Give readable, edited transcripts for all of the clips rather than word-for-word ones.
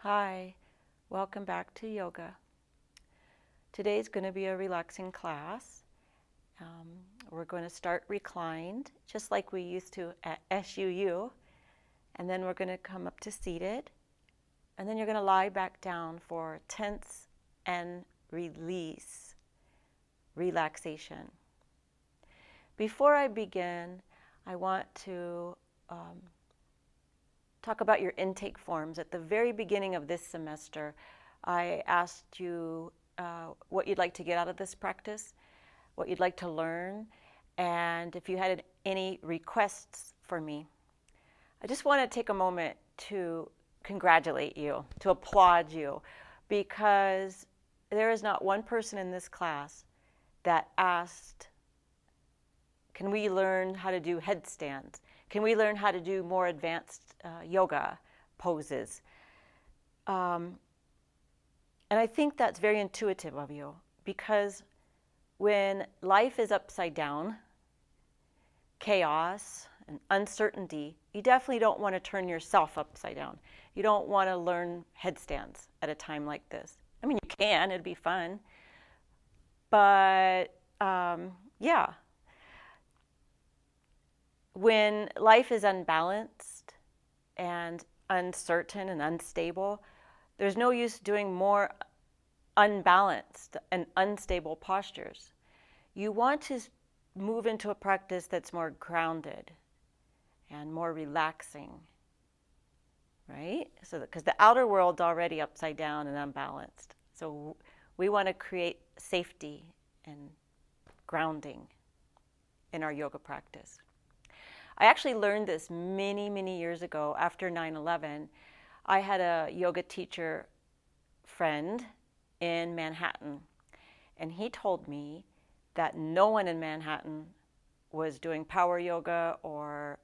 Hi, welcome back to yoga. Today's going to be a relaxing class. Um, we're going to start reclined, just like we used to at SUU, and then we're going to come up to seated, and then you're going to lie back down for tense and release, relaxation. Before I begin, I want to talk about your intake forms. At the very beginning of this semester, I asked you what you'd like to get out of this practice, what you'd like to learn, and if you had any requests for me. I just want to take a moment to congratulate you, to applaud you, because there is not one person in this class that asked, can we learn how to do headstands? Can we learn how to do more advanced yoga poses? And I think that's very intuitive of you, because when life is upside down, chaos and uncertainty, you definitely don't want to turn yourself upside down. You don't want to learn headstands at a time like this. I mean, you can, it'd be fun. But yeah, when life is unbalanced and uncertain and unstable, there's no use doing more unbalanced and unstable postures. You want to move into a practice that's more grounded and more relaxing, right? So because the outer world's already upside down and unbalanced. So we want to create safety and grounding in our yoga practice. I actually learned this many, many years ago after 9/11. I had a yoga teacher friend in Manhattan, and he told me that no one in Manhattan was doing power yoga or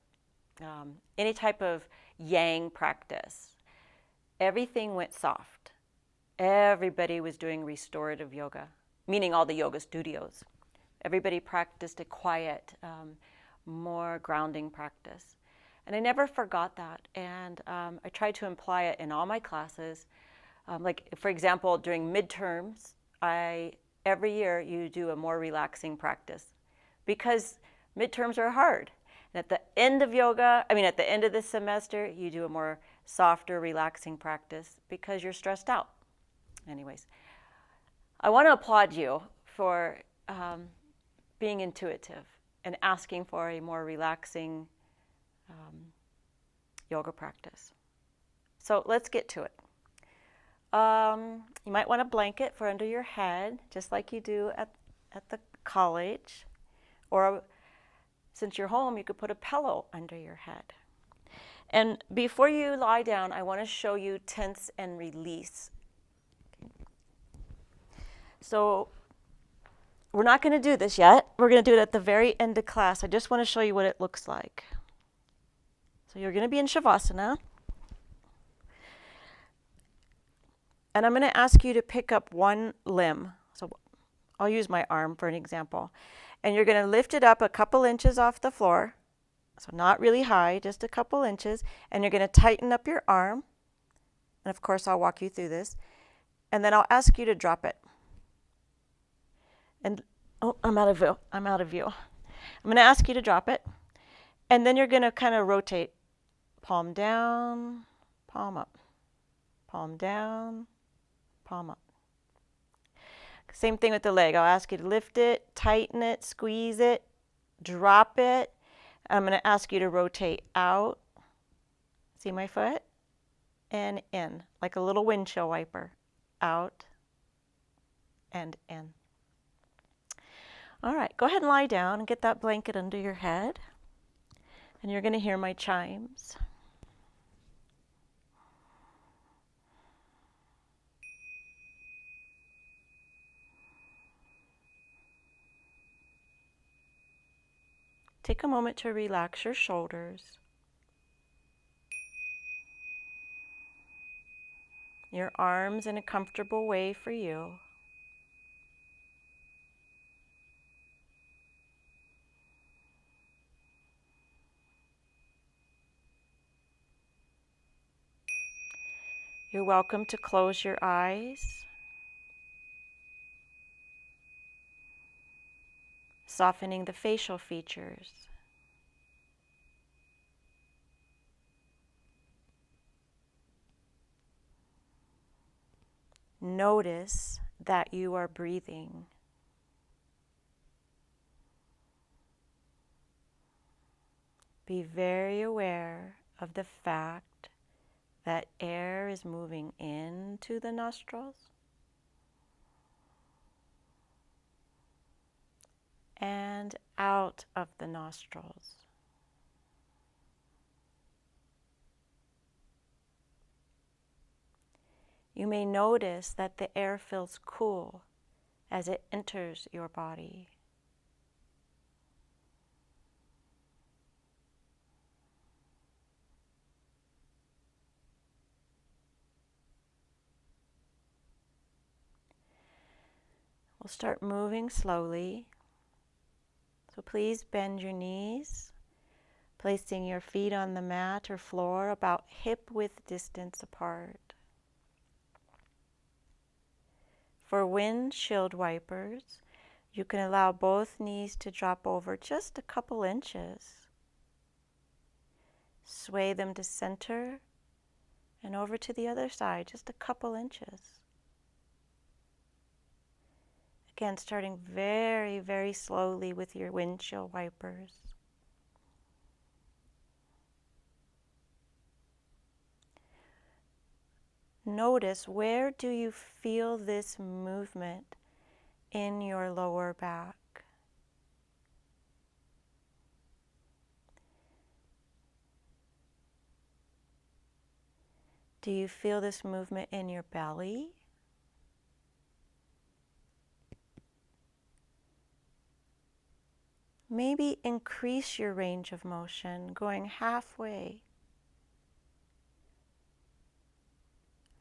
any type of yang practice. Everything went soft. Everybody was doing restorative yoga, meaning all the yoga studios. Everybody practiced a quiet, more grounding practice. And I never forgot that. And I tried to imply it in all my classes. Like, for example, during midterms, every year you do a more relaxing practice because midterms are hard. And at the end of at the end of this semester, you do a more softer, relaxing practice because you're stressed out. Anyways, I want to applaud you for being intuitive and asking for a more relaxing yoga practice. So let's get to it. You might want a blanket for under your head, just like you do at the college. Or since you're home, you could put a pillow under your head. And before you lie down, I want to show you tense and release. So we're not going to do this yet. We're going to do it at the very end of class. I just want to show you what it looks like. So you're going to be in Shavasana. And I'm going to ask you to pick up one limb. So I'll use my arm for an example. And you're going to lift it up a couple inches off the floor. So not really high, just a couple inches. And you're going to tighten up your arm. And of course, I'll walk you through this. And then I'll ask you to drop it. And I'm out of view. I'm going to ask you to drop it. And then you're going to kind of rotate. Palm down, palm up. Palm down, palm up. Same thing with the leg. I'll ask you to lift it, tighten it, squeeze it, drop it. I'm going to ask you to rotate out. See my foot? And in, like a little windshield wiper. Out and in. All right, go ahead and lie down and get that blanket under your head. And you're going to hear my chimes. Take a moment to relax your shoulders, your arms in a comfortable way for you. You're welcome to close your eyes, softening the facial features. Notice that you are breathing. Be very aware of the fact that air is moving into the nostrils and out of the nostrils. You may notice that the air feels cool as it enters your body. We'll start moving slowly. So please bend your knees, placing your feet on the mat or floor about hip-width distance apart. For windshield wipers, you can allow both knees to drop over just a couple inches. Sway them to center and over to the other side, just a couple inches. Again, starting very, very slowly with your windshield wipers. Notice, where do you feel this movement in your lower back? Do you feel this movement in your belly? Maybe increase your range of motion, going halfway.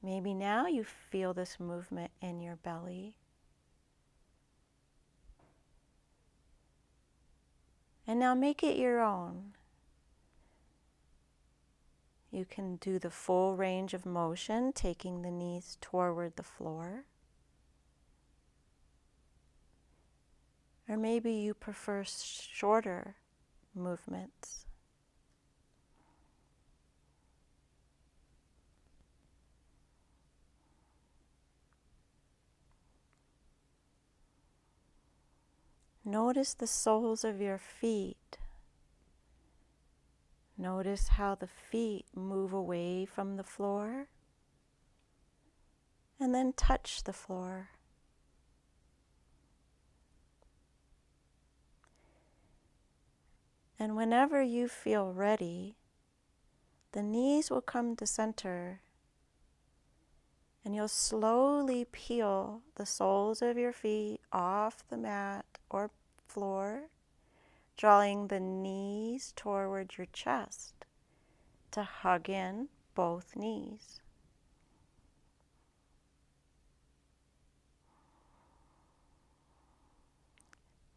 Maybe now you feel this movement in your belly. And now make it your own. You can do the full range of motion, taking the knees toward the floor. Or maybe you prefer shorter movements. Notice the soles of your feet. Notice how the feet move away from the floor and then touch the floor. And whenever you feel ready, the knees will come to center and you'll slowly peel the soles of your feet off the mat or floor, drawing the knees toward your chest to hug in both knees.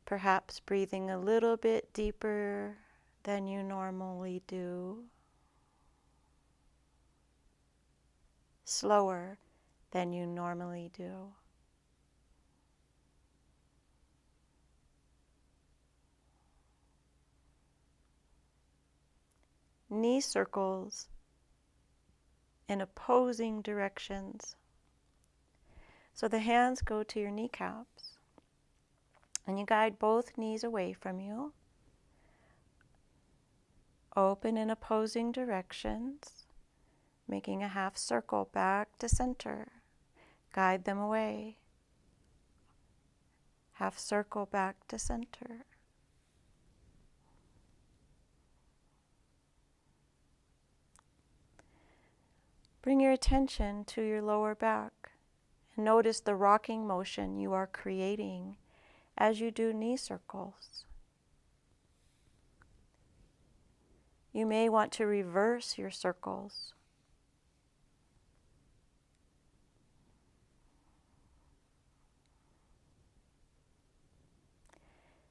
Perhaps breathing a little bit deeper than you normally do, slower than you normally do. Knee circles in opposing directions. So the hands go to your kneecaps and you guide both knees away from you. Open in opposing directions, making a half circle back to center. Guide them away. Half circle back to center. Bring your attention to your lower back and notice the rocking motion you are creating as you do knee circles. You may want to reverse your circles.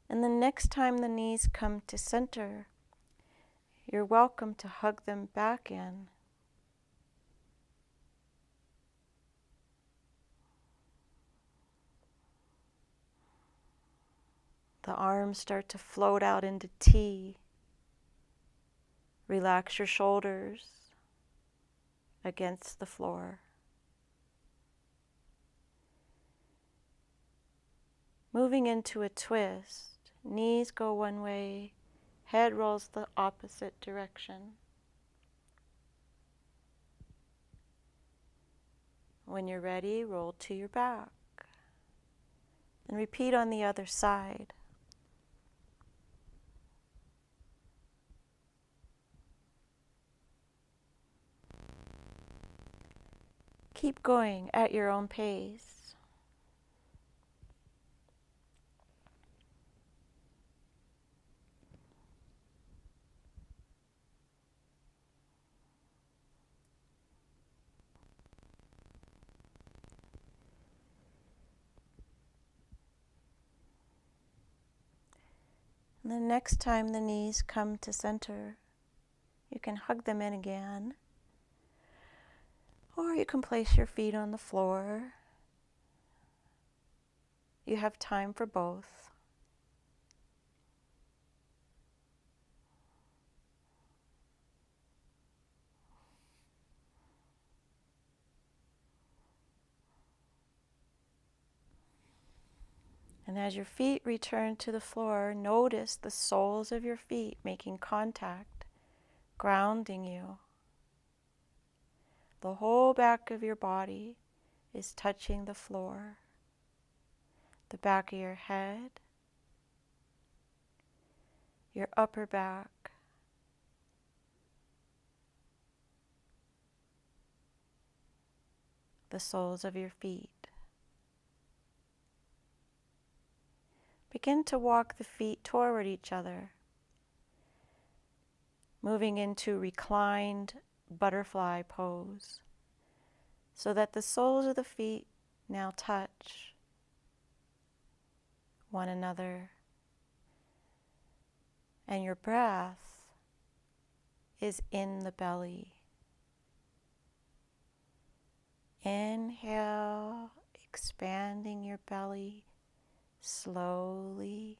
And the next time the knees come to center, you're welcome to hug them back in. The arms start to float out into T. Relax your shoulders against the floor. Moving into a twist. Knees go one way, head rolls the opposite direction. When you're ready, roll to your back. And repeat on the other side. Keep going at your own pace. And the next time the knees come to center, you can hug them in again. Or you can place your feet on the floor. You have time for both. And as your feet return to the floor, notice the soles of your feet making contact, grounding you. The whole back of your body is touching the floor. The back of your head, your upper back, the soles of your feet. Begin to walk the feet toward each other, moving into reclined butterfly pose, so that the soles of the feet now touch one another, and your breath is in the belly. Inhale, expanding your belly slowly.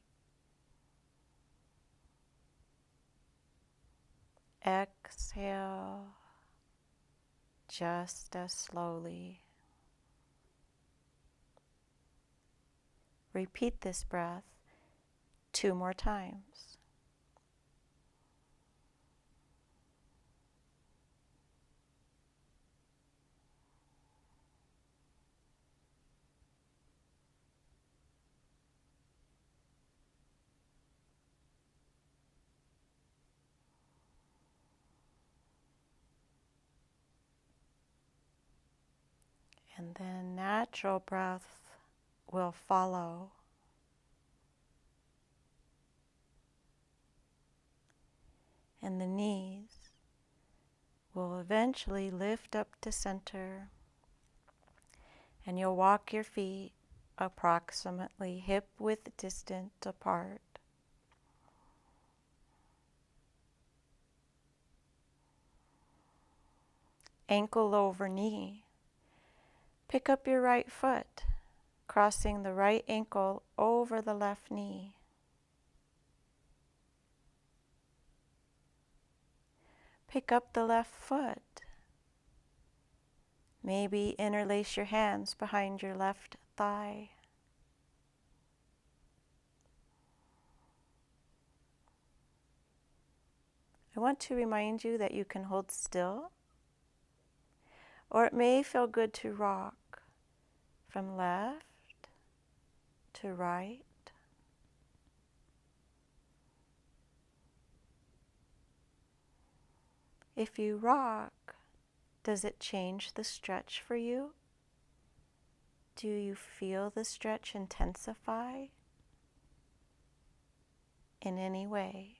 Exhale, just as slowly. Repeat this breath 2 more times. And then natural breath will follow. And the knees will eventually lift up to center. And you'll walk your feet approximately hip-width distant apart. Ankle over knee. Pick up your right foot, crossing the right ankle over the left knee. Pick up the left foot. Maybe interlace your hands behind your left thigh. I want to remind you that you can hold still, or it may feel good to rock from left to right. If you rock, does it change the stretch for you? Do you feel the stretch intensify in any way?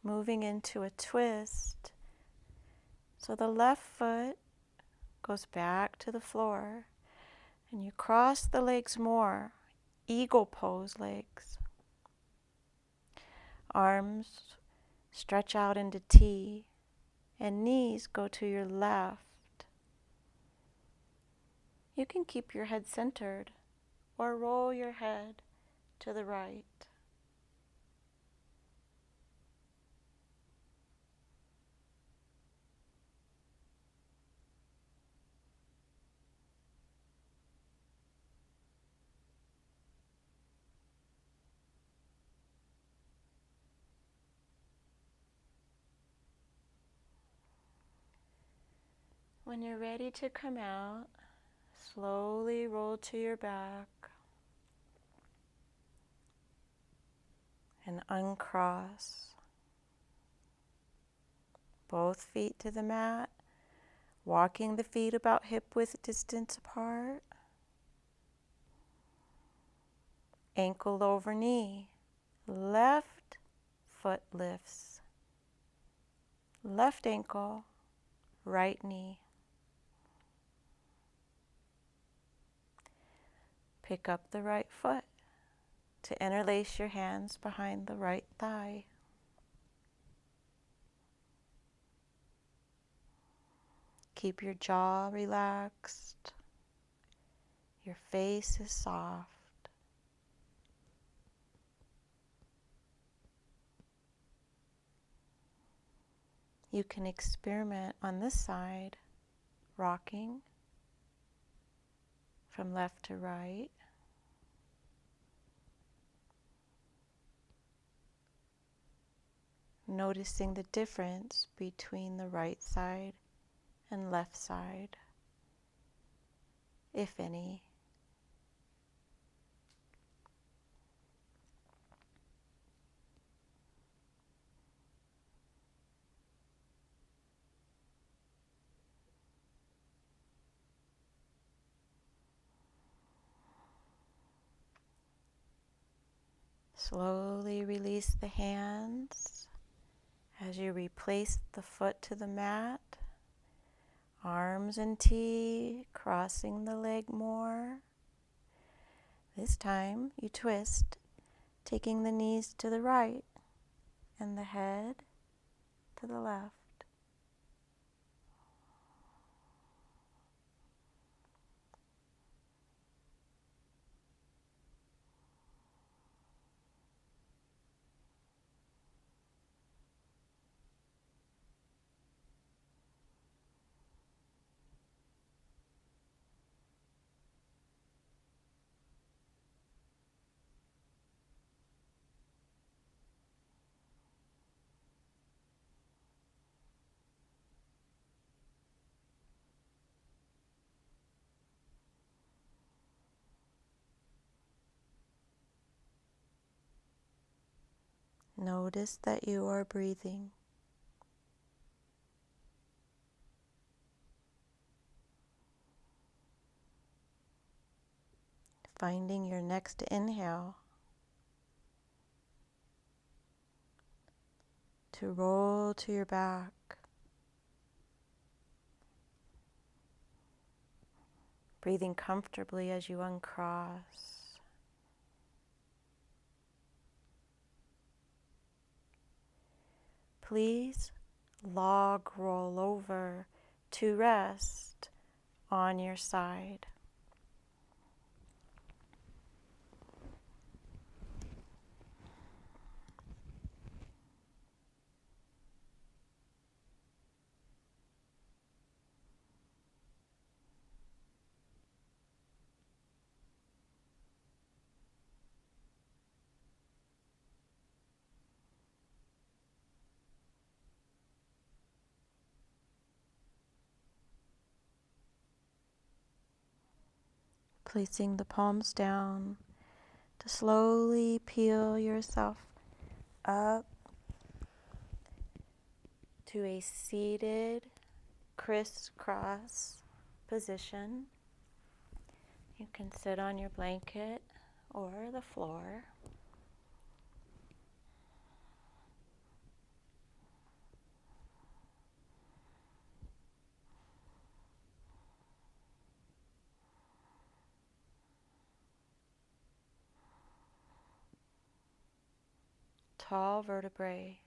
Moving into a twist. So the left foot goes back to the floor and you cross the legs more, eagle pose legs. Arms stretch out into T, and knees go to your left. You can keep your head centered or roll your head to the right. When you're ready to come out, slowly roll to your back and uncross. Both feet to the mat, walking the feet about hip-width distance apart. Ankle over knee. Left foot lifts. Left ankle, right knee. Pick up the right foot to interlace your hands behind the right thigh. Keep your jaw relaxed. Your face is soft. You can experiment on this side, rocking from left to right. Noticing the difference between the right side and left side, if any. Slowly release the hands as you replace the foot to the mat. Arms in T, crossing the leg more. This time you twist, taking the knees to the right and the head to the left. Notice that you are breathing. Finding your next inhale to roll to your back. Breathing comfortably as you uncross. Please log roll over to rest on your side. Placing the palms down to slowly peel yourself up to a seated crisscross position. You can sit on your blanket or the floor. tall vertebrae.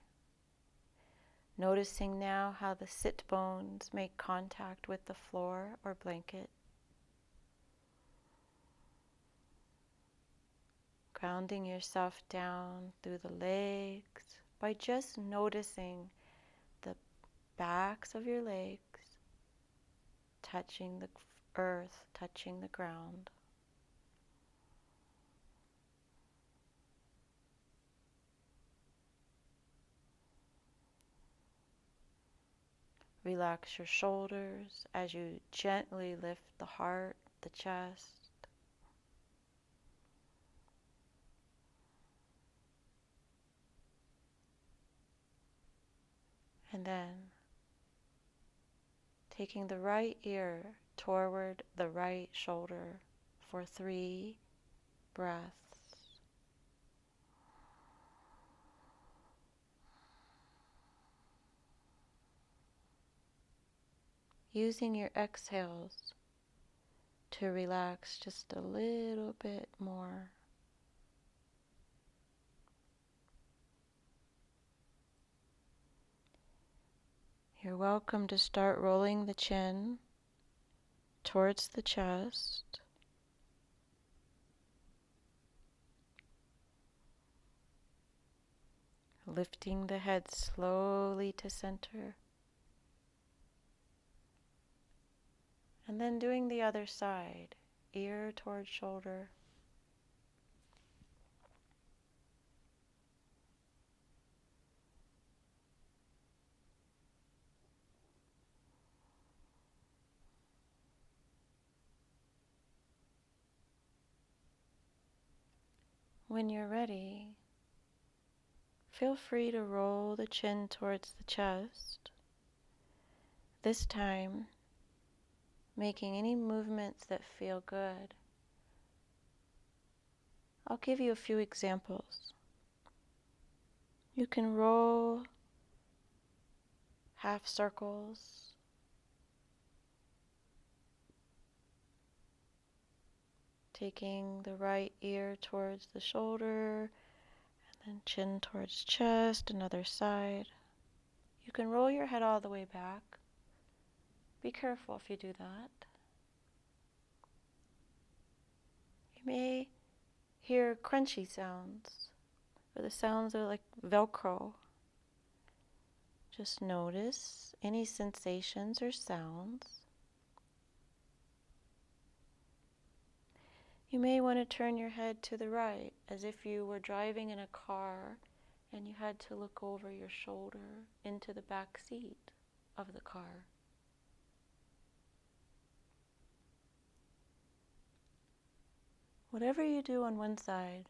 Noticing now how the sit bones make contact with the floor or blanket. Grounding yourself down through the legs by just noticing the backs of your legs touching the earth, touching the ground. Relax your shoulders as you gently lift the heart, the chest. And then taking the right ear toward the right shoulder for 3 breaths. Using your exhales to relax just a little bit more. You're welcome to start rolling the chin towards the chest. Lifting the head slowly to center. And then doing the other side, ear towards shoulder. When you're ready, feel free to roll the chin towards the chest. This time, making any movements that feel good. I'll give you a few examples. You can roll half circles, taking the right ear towards the shoulder, and then chin towards chest, another side. You can roll your head all the way back. Be careful if you do that. You may hear crunchy sounds, or the sounds are like Velcro. Just notice any sensations or sounds. You may want to turn your head to the right, as if you were driving in a car and you had to look over your shoulder into the back seat of the car. Whatever you do on one side,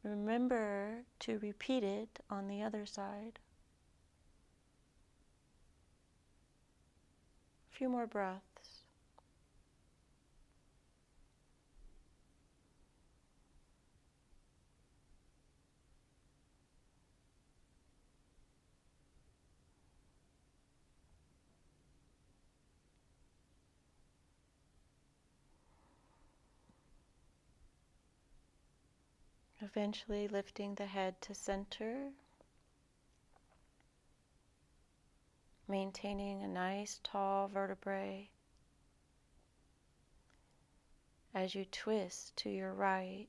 remember to repeat it on the other side. A few more breaths. Eventually lifting the head to center, maintaining a nice tall vertebrae as you twist to your right.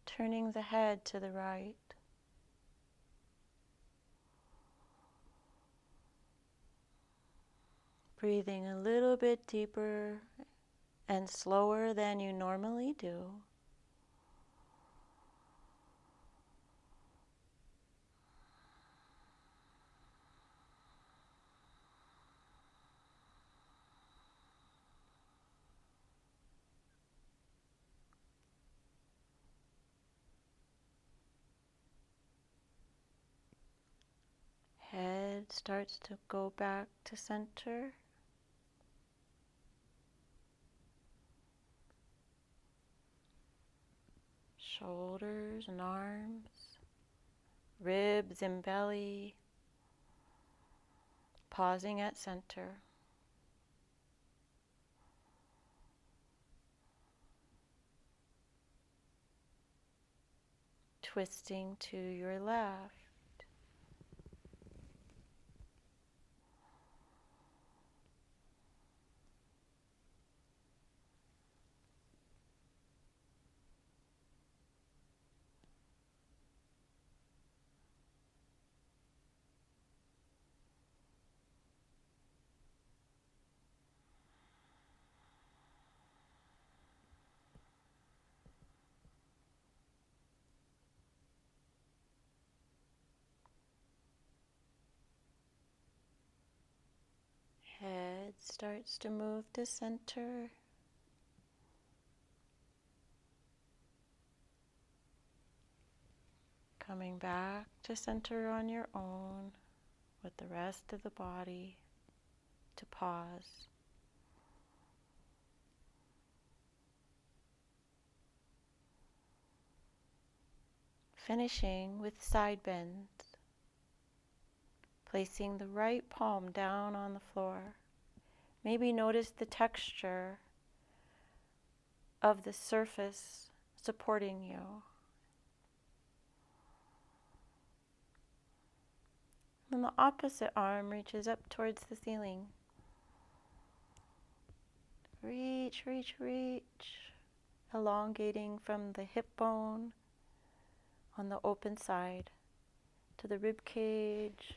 Turning the head to the right. Breathing a little bit deeper and slower than you normally do. Head starts to go back to center. Shoulders and arms, ribs and belly, pausing at center. twisting to your left. Head starts to move to center. Coming back to center on your own with the rest of the body to pause. Finishing with side bends. Placing the right palm down on the floor. Maybe notice the texture of the surface supporting you. And the opposite arm reaches up towards the ceiling. Reach, reach, reach. Elongating from the hip bone on the open side to the rib cage.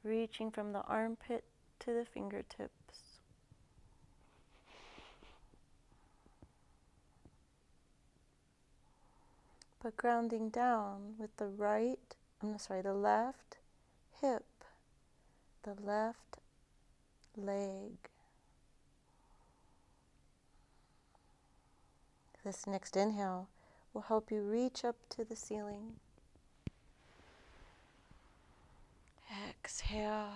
Reaching from the armpit to the fingertips. But grounding down with the the left hip, the left leg. This next inhale will help you reach up to the ceiling. Exhale,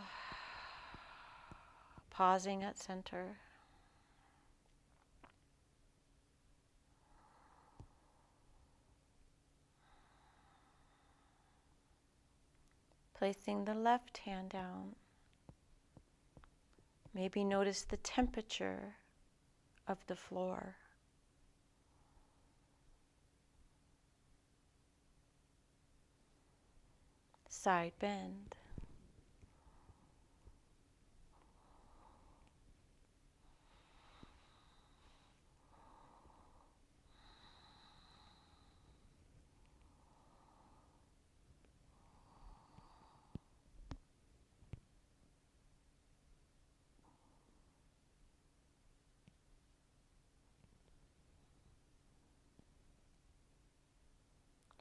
pausing at center. Placing the left hand down. Maybe notice the temperature of the floor. Side bend.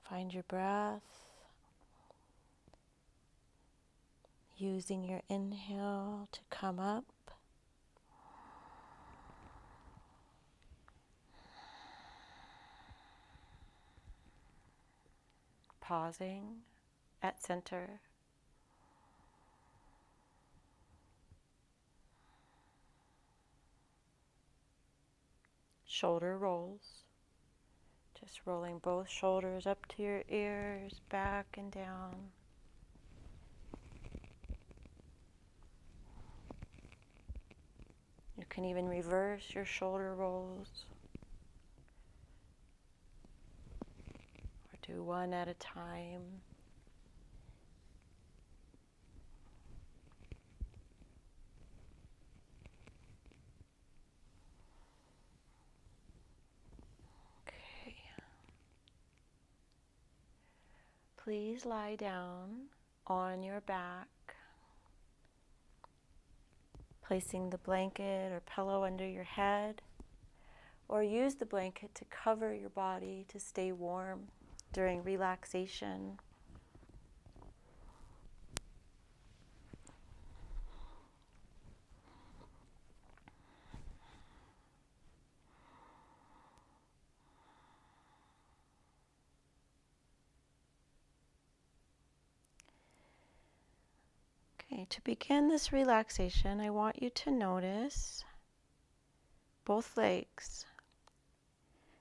Find your breath. Using your inhale to come up. Pausing at center. Shoulder rolls. Just rolling both shoulders up to your ears, back and down. You can even reverse your shoulder rolls. Or do one at a time. Okay. Please lie down on your back, placing the blanket or pillow under your head, or use the blanket to cover your body to stay warm during relaxation. Okay, to begin this relaxation, I want you to notice both legs.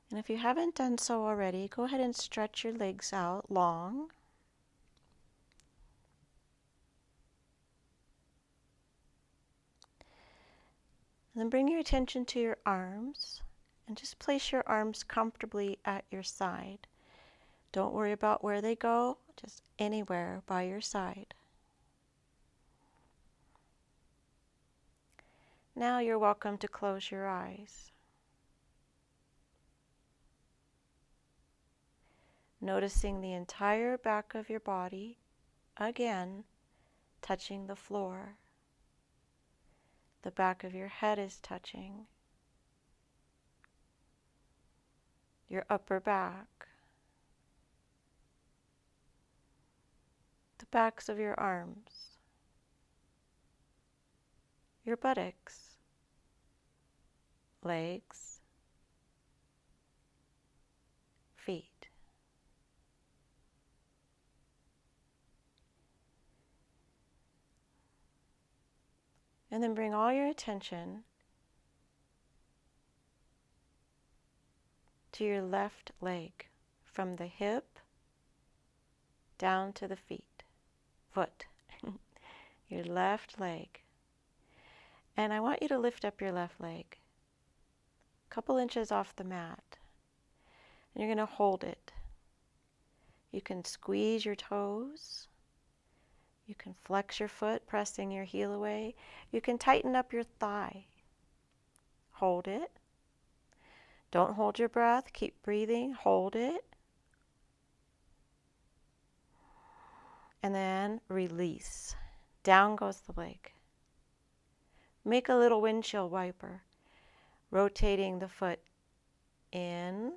And if you haven't done so already, go ahead and stretch your legs out long. And then bring your attention to your arms and just place your arms comfortably at your side. Don't worry about where they go, just anywhere by your side. Now you're welcome to close your eyes. Noticing the entire back of your body, again, touching the floor. The back of your head is touching. Your upper back. The backs of your arms. Your buttocks. Legs. Feet. And then bring all your attention to your left leg, from the hip down to the foot, your left leg. And I want you to lift up your left leg a couple inches off the mat. And you're going to hold it. You can squeeze your toes. You can flex your foot, pressing your heel away. You can tighten up your thigh. Hold it. Don't hold your breath. Keep breathing. Hold it. And then release. Down goes the leg. Make a little windshield wiper, rotating the foot in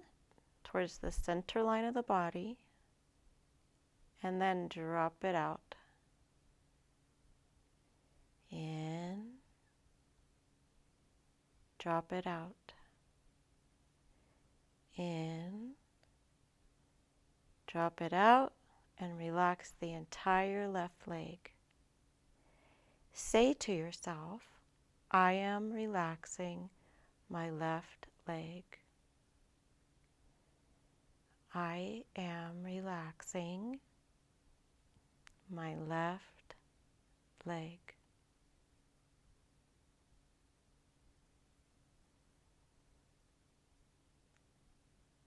towards the center line of the body, and then drop it out. In, drop it out. In, drop it out, and relax the entire left leg. Say to yourself, I am relaxing my left leg. I am relaxing my left leg.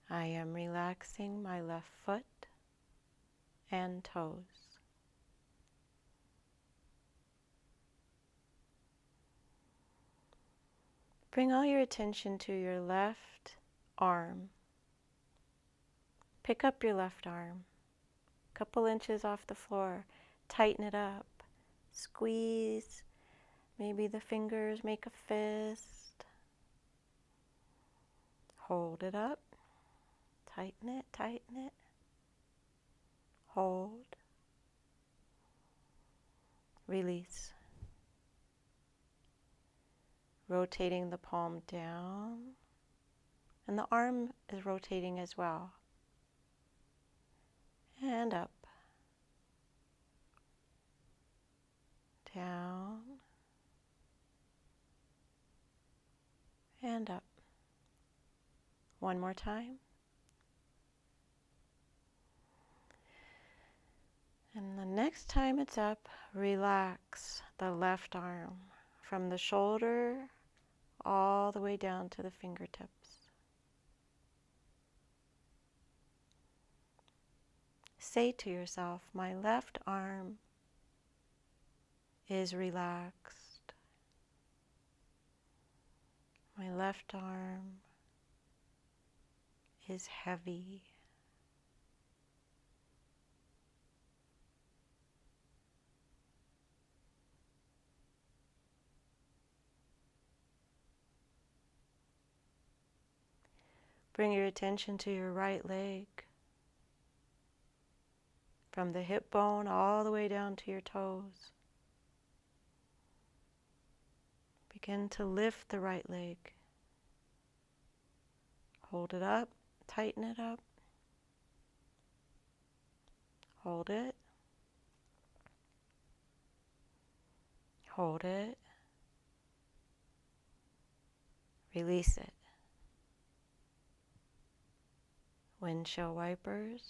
I am relaxing my left foot and toes. Bring all your attention to your left arm. Pick up your left arm, a couple inches off the floor. Tighten it up. Squeeze. Maybe the fingers make a fist. Hold it up. Tighten it, tighten it. Hold. Release. Rotating the palm down. And the arm is rotating as well. And up. Down. And up. One more time. And the next time it's up, relax the left arm from the shoulder all the way down to the fingertips. Say to yourself, my left arm is relaxed. My left arm is heavy. Bring your attention to your right leg, from the hip bone all the way down to your toes. Begin to lift the right leg. Hold it up, tighten it up. Hold it. Hold it. Release it. Windshield wipers,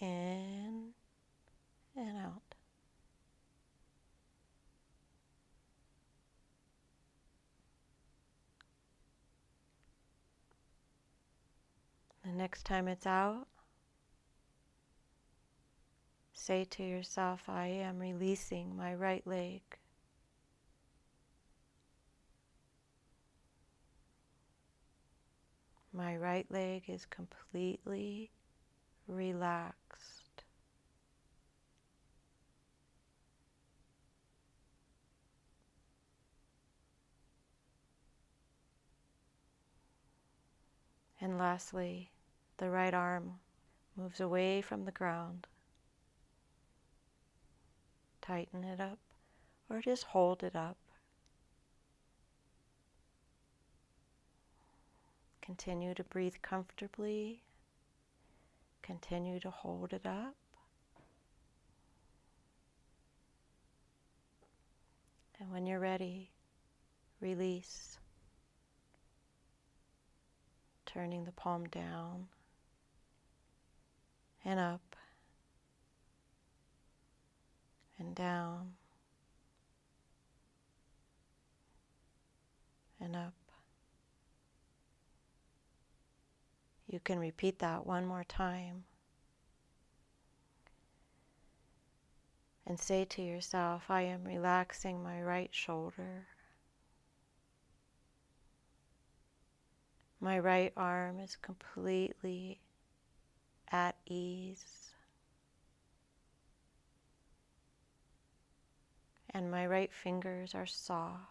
in and out. The next time it's out, say to yourself, I am releasing my right leg. My right leg is completely relaxed. And lastly, the right arm moves away from the ground. Tighten it up or just hold it up. Continue to breathe comfortably. Continue to hold it up. And when you're ready, release. Turning the palm down and up and down and up. You can repeat that one more time and say to yourself, I am relaxing my right shoulder. My right arm is completely at ease. And my right fingers are soft.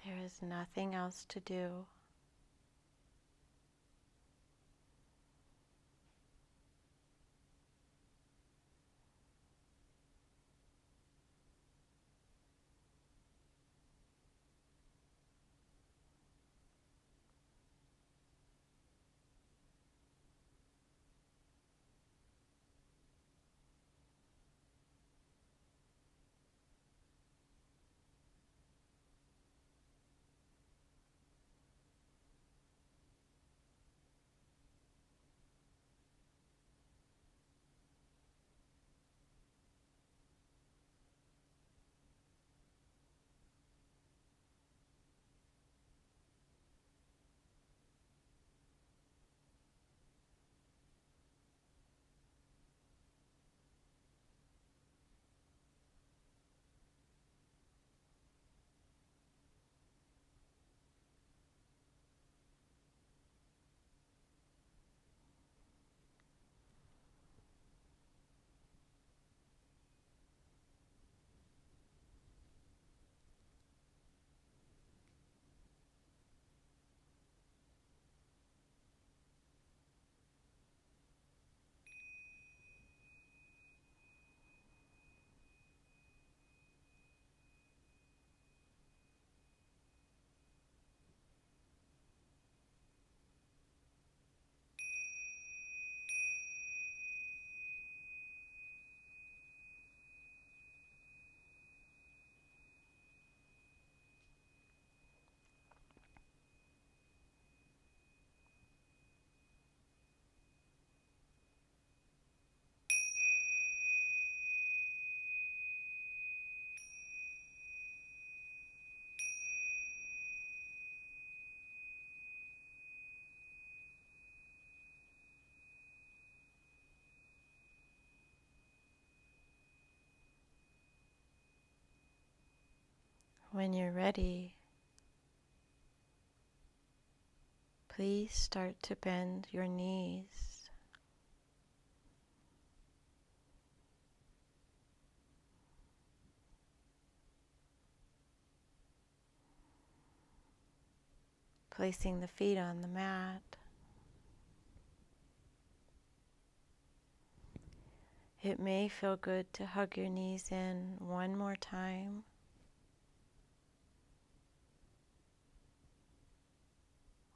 There is nothing else to do. When you're ready, please start to bend your knees. Placing the feet on the mat. It may feel good to hug your knees in one more time.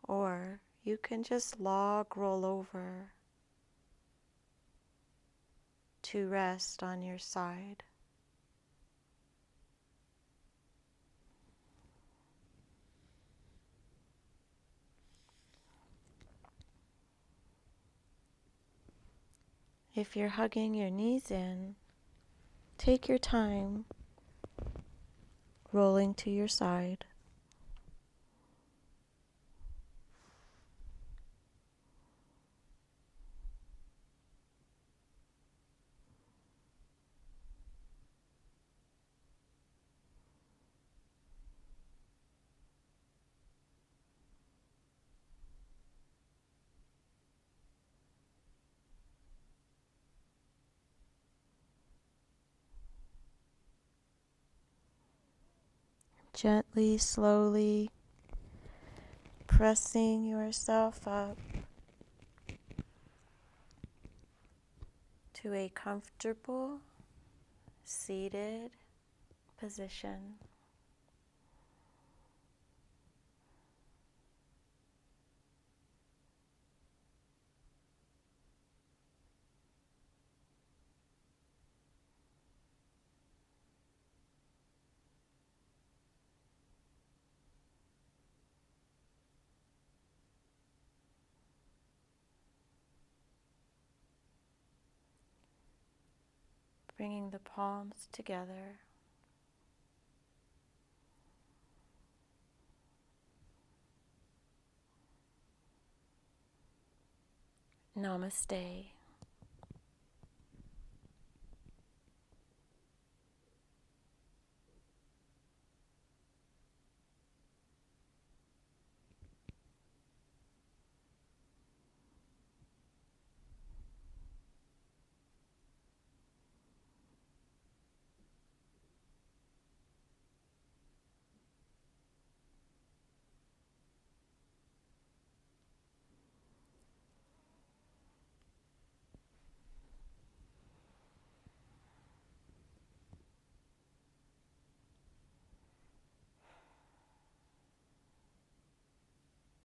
Or you can just roll over to rest on your side. If you're hugging your knees in, Take your time rolling to your side. Gently, slowly pressing yourself up to a comfortable seated position. Bringing the palms together. Namaste.